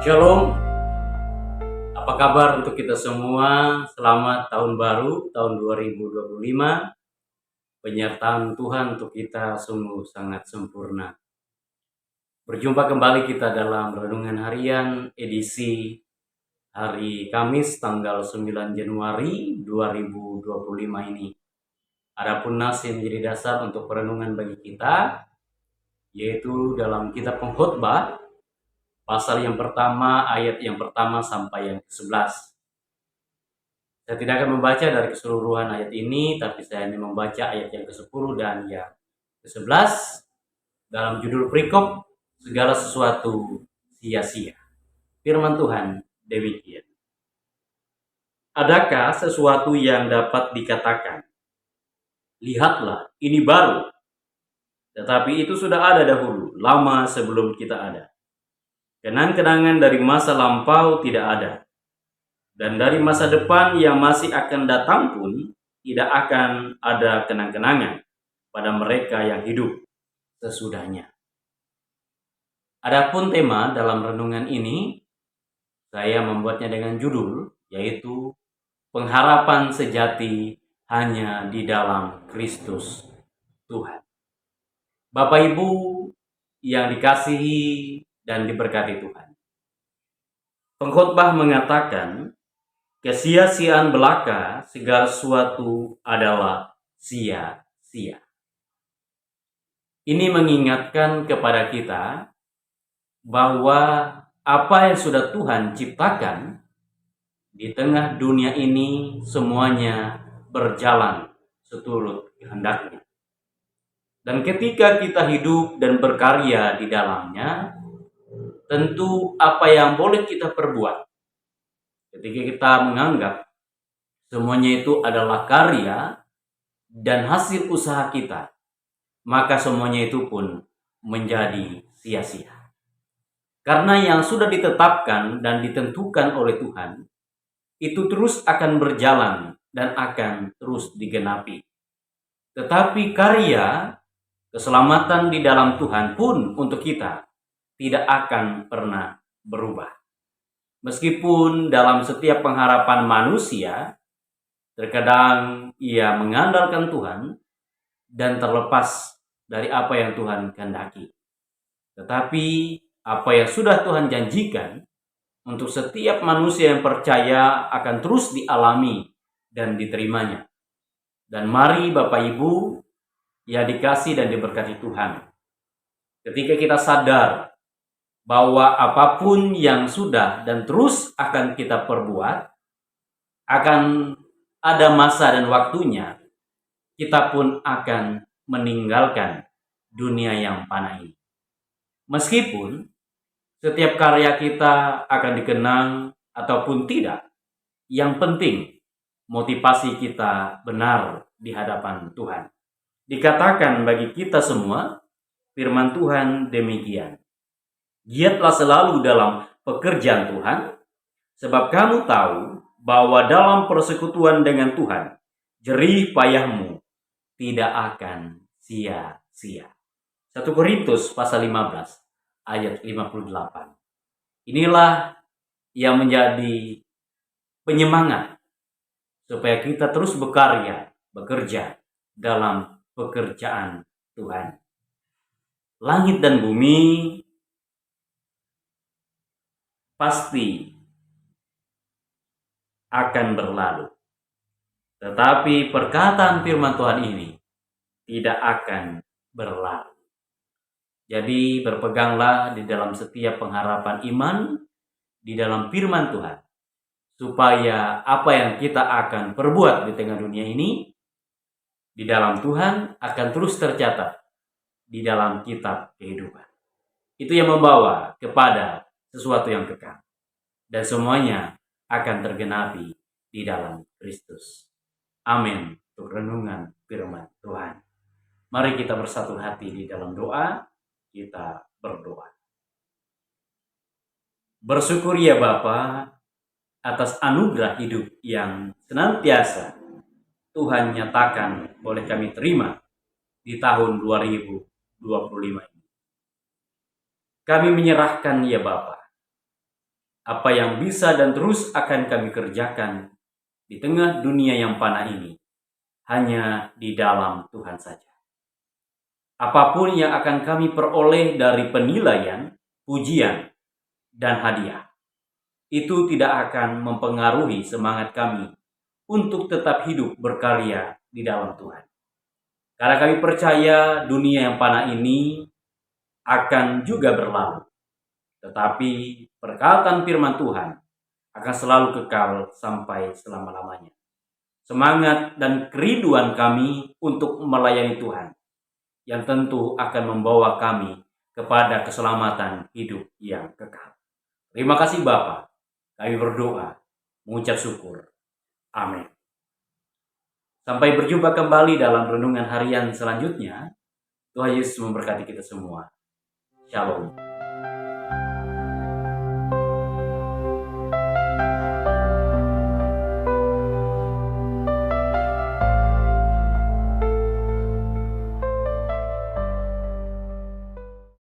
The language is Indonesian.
Shalom, apa kabar untuk kita semua? Selamat tahun baru, tahun 2025. Penyertaan Tuhan untuk kita sungguh sangat sempurna. Berjumpa kembali kita dalam Renungan Harian edisi hari Kamis tanggal 9 Januari 2025 ini. Adapun nas yang menjadi dasar untuk perenungan bagi kita, yaitu dalam kitab Pengkhotbah, pasal yang pertama, ayat yang pertama sampai yang ke-11. Saya tidak akan membaca dari keseluruhan ayat ini, tapi saya hanya membaca ayat yang ke-10 dan yang ke-11 dalam judul perikop segala sesuatu sia-sia. Firman Tuhan demikian. Adakah sesuatu yang dapat dikatakan, lihatlah ini baru, tetapi itu sudah ada dahulu, lama sebelum kita ada. Kenang-kenangan dari masa lampau tidak ada, dan dari masa depan yang masih akan datang pun tidak akan ada kenang-kenangan pada mereka yang hidup sesudahnya. Adapun tema dalam renungan ini, saya membuatnya dengan judul, yaitu pengharapan sejati hanya di dalam Kristus Tuhan. Bapak Ibu yang dikasihi dan diberkati Tuhan, Pengkhotbah mengatakan, kesia-siaan belaka segala sesuatu adalah sia-sia. Ini mengingatkan kepada kita bahwa apa yang sudah Tuhan ciptakan di tengah dunia ini semuanya berjalan seturut kehendaknya. Dan ketika kita hidup dan berkarya di dalamnya, tentu apa yang boleh kita perbuat ketika kita menganggap semuanya itu adalah karya dan hasil usaha kita, maka semuanya itu pun menjadi sia-sia. Karena yang sudah ditetapkan dan ditentukan oleh Tuhan, itu terus akan berjalan dan akan terus digenapi. Tetapi karya keselamatan di dalam Tuhan pun untuk kita tidak akan pernah berubah. Meskipun dalam setiap pengharapan manusia, terkadang ia mengandalkan Tuhan dan terlepas dari apa yang Tuhan kehendaki. Tetapi apa yang sudah Tuhan janjikan untuk setiap manusia yang percaya akan terus dialami dan diterimanya. Dan mari Bapak Ibu yang dikasih dan diberkati Tuhan, ketika kita sadar bahwa apapun yang sudah dan terus akan kita perbuat, akan ada masa dan waktunya kita pun akan meninggalkan dunia yang fana ini. Meskipun setiap karya kita akan dikenang ataupun tidak, yang penting motivasi kita benar di hadapan Tuhan. Dikatakan bagi kita semua, firman Tuhan demikian. Giatlah selalu dalam pekerjaan Tuhan, sebab kamu tahu bahwa dalam persekutuan dengan Tuhan, jerih payahmu tidak akan sia-sia. 1 Korintus pasal 15 ayat 58. Inilah yang menjadi penyemangat supaya kita terus bekerja dalam pekerjaan Tuhan. Langit dan bumi pasti akan berlalu, tetapi perkataan firman Tuhan ini tidak akan berlalu. Jadi berpeganglah di dalam setiap pengharapan iman di dalam firman Tuhan, supaya apa yang kita akan perbuat di tengah dunia ini di dalam Tuhan akan terus tercatat di dalam kitab kehidupan. Itu yang membawa kepada sesuatu yang kekal, dan semuanya akan tergenapi di dalam Kristus. Amin. Untuk renungan firman Tuhan, mari kita bersatu hati di dalam doa. Kita berdoa. Bersyukur ya Bapa atas anugerah hidup yang senantiasa Tuhan nyatakan boleh kami terima di tahun 2025 ini. Kami menyerahkan ya Bapa apa yang bisa dan terus akan kami kerjakan di tengah dunia yang fana ini hanya di dalam Tuhan saja. Apapun yang akan kami peroleh dari penilaian, pujian, dan hadiah, itu tidak akan mempengaruhi semangat kami untuk tetap hidup berkarya di dalam Tuhan. Karena kami percaya dunia yang fana ini akan juga berlalu. Tetapi perkataan firman Tuhan akan selalu kekal sampai selama-lamanya. Semangat dan kerinduan kami untuk melayani Tuhan yang tentu akan membawa kami kepada keselamatan hidup yang kekal. Terima kasih Bapa. Kami berdoa, mengucap syukur. Amin. Sampai berjumpa kembali dalam renungan harian selanjutnya. Tuhan Yesus memberkati kita semua. Shalom.